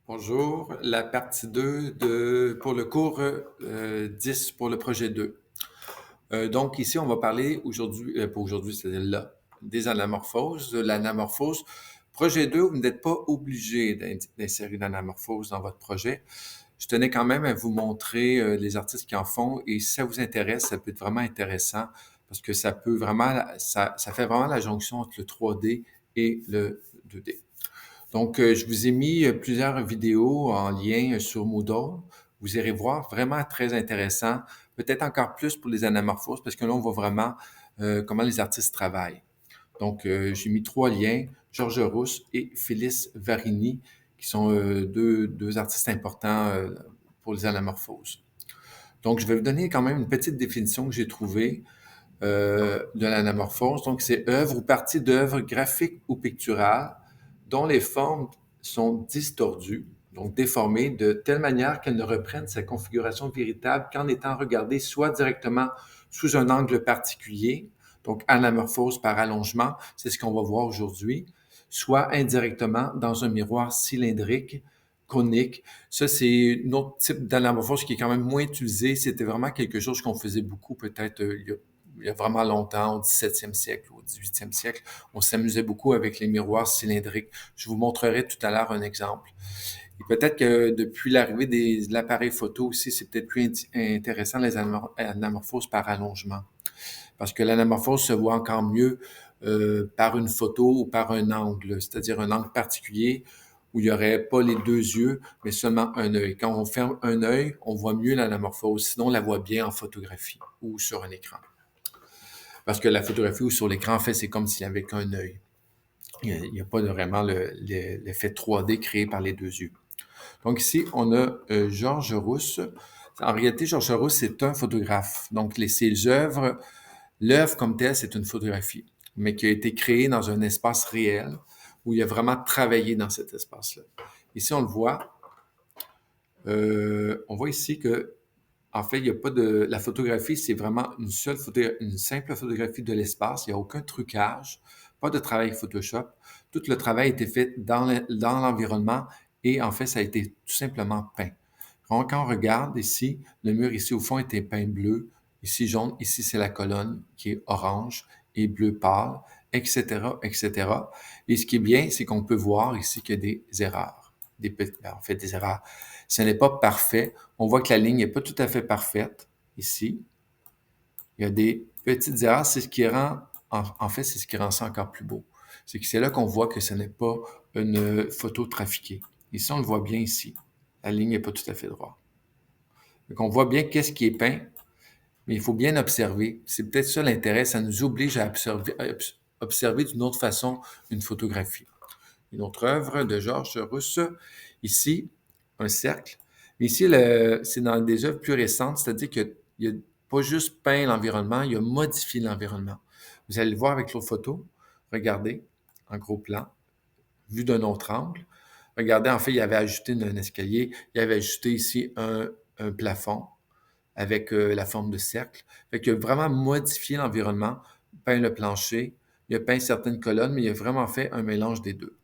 Bonjour, la partie 2 pour le cours 10 pour le projet 2. Donc ici, on va parler aujourd'hui, pas aujourd'hui, c'est là, des anamorphoses, de l'anamorphose. Projet 2, vous n'êtes pas obligé d'insérer l'anamorphose dans votre projet. Je tenais quand même à vous montrer les artistes qui en font et si ça vous intéresse, ça peut être vraiment intéressant parce que ça peut vraiment, ça fait vraiment la jonction entre le 3D et le 2D. Donc, je vous ai mis plusieurs vidéos en lien sur Moodle. Vous irez voir, vraiment très intéressant. Peut-être encore plus pour les anamorphoses, parce que là, on voit vraiment comment les artistes travaillent. Donc, j'ai mis 3 liens, Georges Rousse et Phyllis Varini, qui sont deux artistes importants pour les anamorphoses. Donc, je vais vous donner quand même une petite définition que j'ai trouvée de l'anamorphose. Donc, c'est œuvre ou partie d'œuvre graphique ou picturale dont les formes sont distordues, donc déformées, de telle manière qu'elles ne reprennent sa configuration véritable qu'en étant regardées soit directement sous un angle particulier, donc anamorphose par allongement, c'est ce qu'on va voir aujourd'hui, soit indirectement dans un miroir cylindrique, conique. Ça, c'est un autre type d'anamorphose qui est quand même moins utilisé. C'était vraiment quelque chose qu'on faisait beaucoup peut-être il y a vraiment longtemps, au 17e siècle, au 18e siècle. On s'amusait beaucoup avec les miroirs cylindriques. Je vous montrerai tout à l'heure un exemple. Et peut-être que depuis l'arrivée de l'appareil photo aussi, c'est peut-être plus intéressant les anamorphoses par allongement. Parce que l'anamorphose se voit encore mieux par une photo ou par un angle, c'est-à-dire un angle particulier où il n'y aurait pas les deux yeux, mais seulement un œil. Quand on ferme un œil, on voit mieux l'anamorphose, sinon on la voit bien en photographie ou sur un écran. Parce que la photographie ou sur l'écran, en fait, c'est comme s'il n'y avait qu'un œil. Il n'y a pas vraiment l'effet 3D créé par les deux yeux. Donc ici, on a Georges Rousse. En réalité, Georges Rousse, c'est un photographe. Donc, ses œuvres, l'œuvre comme telle, c'est une photographie, mais qui a été créée dans un espace réel où il a vraiment travaillé dans cet espace-là. Ici, on le voit. On voit ici que en fait, il n'y a pas de. La photographie, c'est vraiment une simple photographie de l'espace. Il n'y a aucun trucage, pas de travail Photoshop. Tout le travail a été fait dans l'environnement et en fait, ça a été tout simplement peint. Quand on regarde ici, le mur ici au fond était peint bleu, ici jaune, ici c'est la colonne qui est orange et bleu pâle, etc., etc. Et ce qui est bien, c'est qu'on peut voir ici qu'il y a des erreurs. En fait, des erreurs. Ce n'est pas parfait. On voit que la ligne n'est pas tout à fait parfaite ici. Il y a des petites erreurs. C'est ce qui rend, en fait, c'est ce qui rend ça encore plus beau. C'est que c'est là qu'on voit que ce n'est pas une photo trafiquée. Ici, on le voit bien ici. La ligne n'est pas tout à fait droite. Donc, on voit bien qu'est-ce qui est peint, mais il faut bien observer. C'est peut-être ça l'intérêt. Ça nous oblige à observer d'une autre façon une photographie. Une autre œuvre de Georges Rousse. Ici, un cercle. Mais ici, c'est dans des œuvres plus récentes, c'est-à-dire qu'il n'a pas juste peint l'environnement, il a modifié l'environnement. Vous allez le voir avec l'autre photo. Regardez, en gros plan, vu d'un autre angle. Regardez, en fait, il avait ajouté un escalier, il avait ajouté ici un plafond avec la forme de cercle. Fait qu'il a vraiment modifié l'environnement, peint le plancher, il a peint certaines colonnes, mais il a vraiment fait un mélange des deux.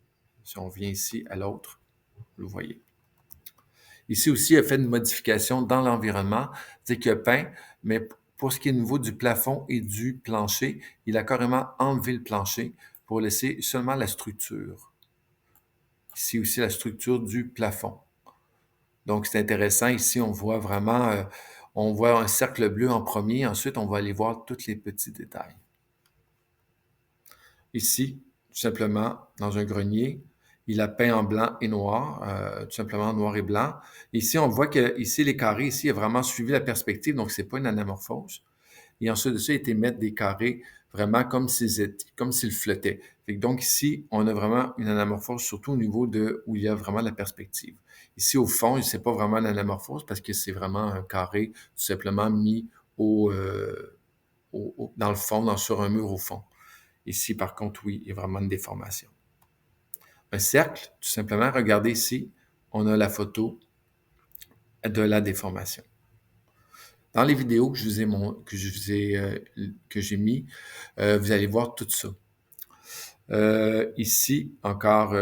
Si on vient ici à l'autre, vous le voyez. Ici aussi, il a fait une modification dans l'environnement, c'est-à-dire qu'il a peint, mais pour ce qui est au niveau du plafond et du plancher, il a carrément enlevé le plancher pour laisser seulement la structure. Ici aussi, la structure du plafond. Donc, c'est intéressant. Ici, on voit vraiment, on voit un cercle bleu en premier. Ensuite, on va aller voir tous les petits détails. Ici, tout simplement, dans un grenier, il a peint en blanc et noir, tout simplement noir et blanc. Ici, on voit que ici, les carrés, ici, il a vraiment suivi la perspective, donc c'est pas une anamorphose. Et ensuite de ça, il a été mettre des carrés vraiment comme s'ils flottaient. Donc ici, on a vraiment une anamorphose, surtout au niveau de où il y a vraiment la perspective. Ici, au fond, c'est pas vraiment une anamorphose parce que c'est vraiment un carré tout simplement mis dans le fond, sur un mur au fond. Ici, par contre, oui, il y a vraiment une déformation. Un cercle, tout simplement, regardez ici, on a la photo de la déformation. Dans les vidéos que j'ai mis, vous allez voir tout ça. Ici, encore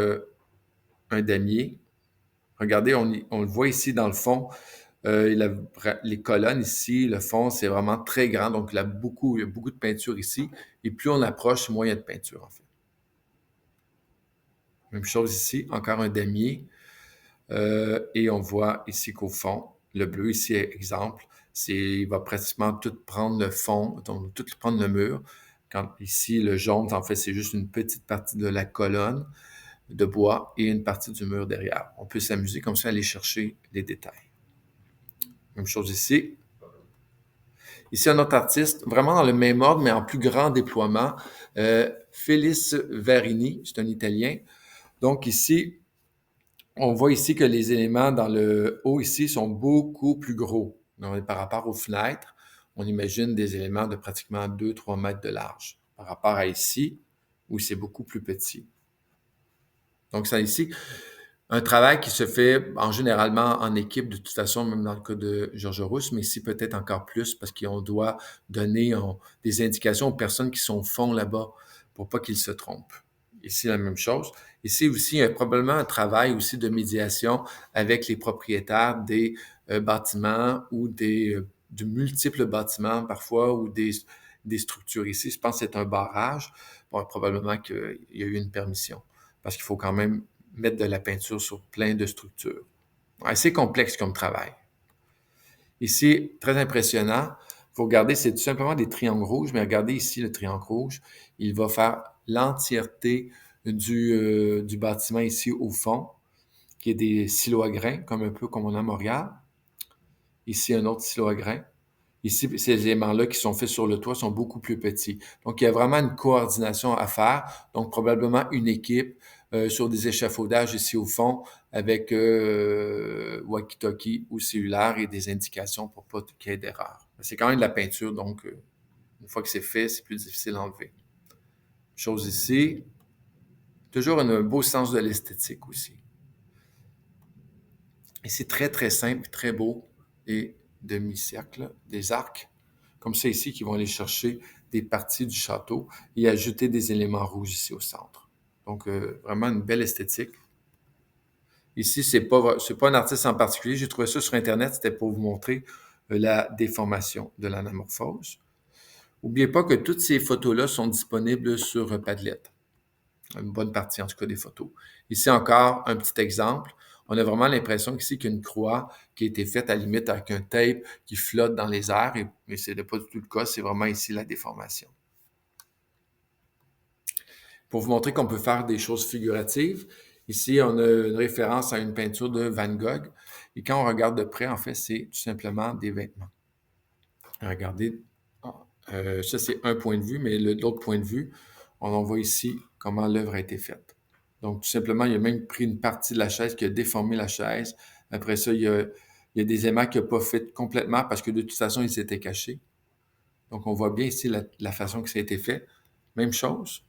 un damier. Regardez, on le voit ici dans le fond. Les colonnes ici, le fond, c'est vraiment très grand. Donc, il y a beaucoup de peinture ici. Et plus on approche, moins il y a de peinture, en fait. Même chose ici, encore un damier. Et on voit ici qu'au fond, le bleu ici, exemple, il va pratiquement tout prendre le fond, donc tout prendre le mur. Quand ici, le jaune, en fait, c'est juste une petite partie de la colonne de bois et une partie du mur derrière. On peut s'amuser comme ça, aller chercher les détails. Même chose ici. Ici, un autre artiste, vraiment dans le même ordre, mais en plus grand déploiement, Félix Varini, c'est un Italien. Donc ici, on voit ici que les éléments dans le haut ici sont beaucoup plus gros. Donc, par rapport aux fenêtres, on imagine des éléments de pratiquement 2-3 mètres de large par rapport à ici, où c'est beaucoup plus petit. Donc, ça ici, un travail qui se fait généralement en équipe, de toute façon, même dans le cas de Georges Rousse, mais ici peut-être encore plus parce qu'on doit donner des indications aux personnes qui sont au fond là-bas pour pas qu'ils se trompent. Ici, la même chose. Ici aussi, il y a probablement un travail aussi de médiation avec les propriétaires des bâtiments ou de multiples bâtiments parfois ou des structures ici. Je pense que c'est un barrage. Bon, probablement qu'il y a eu une permission parce qu'il faut quand même mettre de la peinture sur plein de structures. Assez complexe comme travail. Ici, très impressionnant. Il faut regarder, c'est tout simplement des triangles rouges, mais regardez ici le triangle rouge. Il va faire l'entièreté du bâtiment ici au fond, qui est des silos à grains, comme un peu comme on a à Montréal. Ici, un autre silo à grains. Ici, ces éléments-là qui sont faits sur le toit sont beaucoup plus petits. Donc, il y a vraiment une coordination à faire. Donc, probablement une équipe sur des échafaudages ici au fond avec walkie-talkie ou cellulaire et des indications pour pas qu'il y ait d'erreur. C'est quand même de la peinture, donc une fois que c'est fait, c'est plus difficile à enlever. Chose ici, toujours un beau sens de l'esthétique aussi. Et c'est très, très simple, très beau. Et demi-cercle, des arcs, comme ça ici, qui vont aller chercher des parties du château et ajouter des éléments rouges ici au centre. Donc, vraiment une belle esthétique. Ici, c'est pas un artiste en particulier. J'ai trouvé ça sur Internet. C'était pour vous montrer la déformation de l'anamorphose. N'oubliez pas que toutes ces photos-là sont disponibles sur Padlet. Une bonne partie, en tout cas, des photos. Ici encore, un petit exemple. On a vraiment l'impression qu'ici, qu'il y a une croix qui a été faite à la limite avec un tape qui flotte dans les airs, mais ce n'est pas du tout le cas. C'est vraiment ici la déformation. Pour vous montrer qu'on peut faire des choses figuratives, ici, on a une référence à une peinture de Van Gogh. Et quand on regarde de près, en fait, c'est tout simplement des vêtements. Regardez, ça c'est un point de vue, mais l'autre point de vue, on voit ici comment l'œuvre a été faite. Donc, tout simplement, il a même pris une partie de la chaise qui a déformé la chaise. Après ça, il y a des aimants qu'il n'a pas fait complètement parce que de toute façon, ils s'étaient cachés. Donc, on voit bien ici la façon que ça a été fait. Même chose.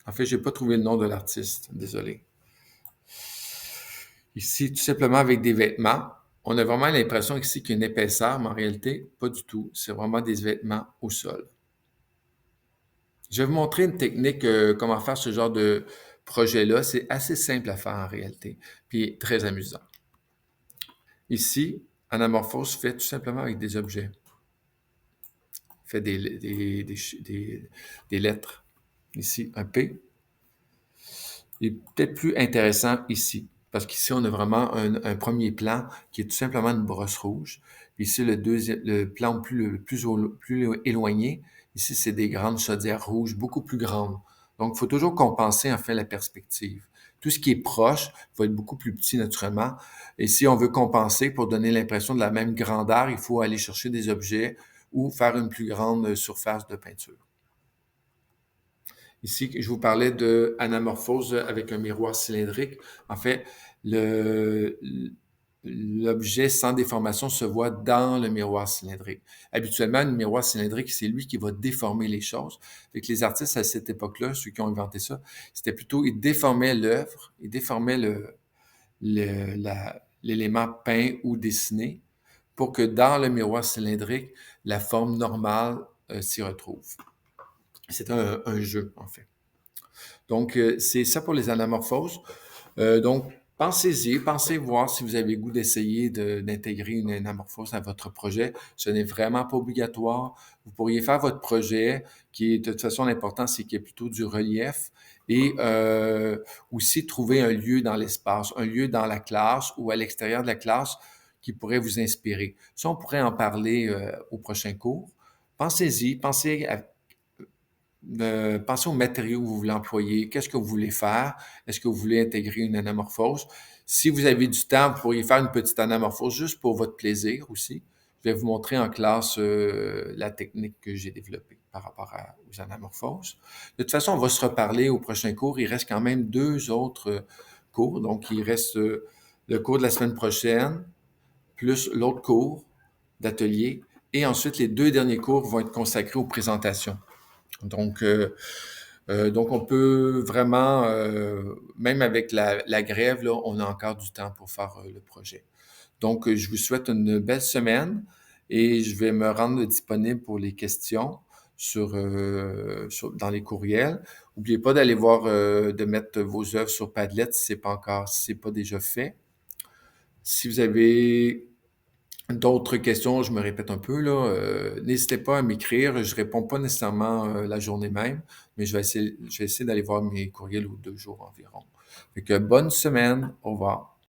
En fait, je n'ai pas trouvé le nom de l'artiste. Désolé. Ici, tout simplement avec des vêtements. On a vraiment l'impression ici qu'il y a une épaisseur, mais en réalité, pas du tout. C'est vraiment des vêtements au sol. Je vais vous montrer une technique, comment faire ce genre de projet-là. C'est assez simple à faire en réalité, puis très amusant. Ici, Anamorphose fait tout simplement avec des objets. Fait des lettres. Ici, un P. Il est peut-être plus intéressant ici, parce qu'ici, on a vraiment un premier plan qui est tout simplement une brosse rouge. Puis ici, le plan le plus éloigné, ici, c'est des grandes chaudières rouges, beaucoup plus grandes. Donc, il faut toujours compenser, en fait, la perspective. Tout ce qui est proche va être beaucoup plus petit, naturellement. Et si on veut compenser pour donner l'impression de la même grandeur, il faut aller chercher des objets ou faire une plus grande surface de peinture. Ici, je vous parlais de anamorphose avec un miroir cylindrique. En fait, l'objet sans déformation se voit dans le miroir cylindrique. Habituellement, le miroir cylindrique, c'est lui qui va déformer les choses. Fait que les artistes à cette époque-là, ceux qui ont inventé ça, c'était plutôt, ils déformaient l'œuvre, ils déformaient l'élément peint ou dessiné pour que dans le miroir cylindrique, la forme normale s'y retrouve. C'est un jeu, en fait. Donc, c'est ça pour les anamorphoses. Donc, Pensez-y, pensez voir si vous avez le goût d'essayer d'intégrer une anamorphose à votre projet. Ce n'est vraiment pas obligatoire. Vous pourriez faire votre projet, qui est de toute façon l'important, c'est qu'il y ait plutôt du relief et aussi trouver un lieu dans l'espace, un lieu dans la classe ou à l'extérieur de la classe qui pourrait vous inspirer. Ça, on pourrait en parler au prochain cours. Pensez-y, pensez aux matériaux que vous voulez employer, qu'est-ce que vous voulez faire, est-ce que vous voulez intégrer une anamorphose. Si vous avez du temps, vous pourriez faire une petite anamorphose juste pour votre plaisir aussi. Je vais vous montrer en classe la technique que j'ai développée par rapport aux anamorphoses. De toute façon, on va se reparler au prochain cours. Il reste quand même 2 autres cours. Donc, il reste le cours de la semaine prochaine, plus l'autre cours d'atelier. Et ensuite, les 2 derniers cours vont être consacrés aux présentations. Donc, on peut vraiment, même avec la grève, là, on a encore du temps pour faire le projet. Donc, je vous souhaite une belle semaine et je vais me rendre disponible pour les questions dans les courriels. N'oubliez pas d'aller voir, de mettre vos œuvres sur Padlet si c'est pas déjà fait. Si vous avez d'autres questions, je me répète un peu, là, n'hésitez pas à m'écrire. Je réponds pas nécessairement la journée même, mais je vais essayer d'aller voir mes courriels aux 2 jours environ. Fait que bonne semaine. Au revoir.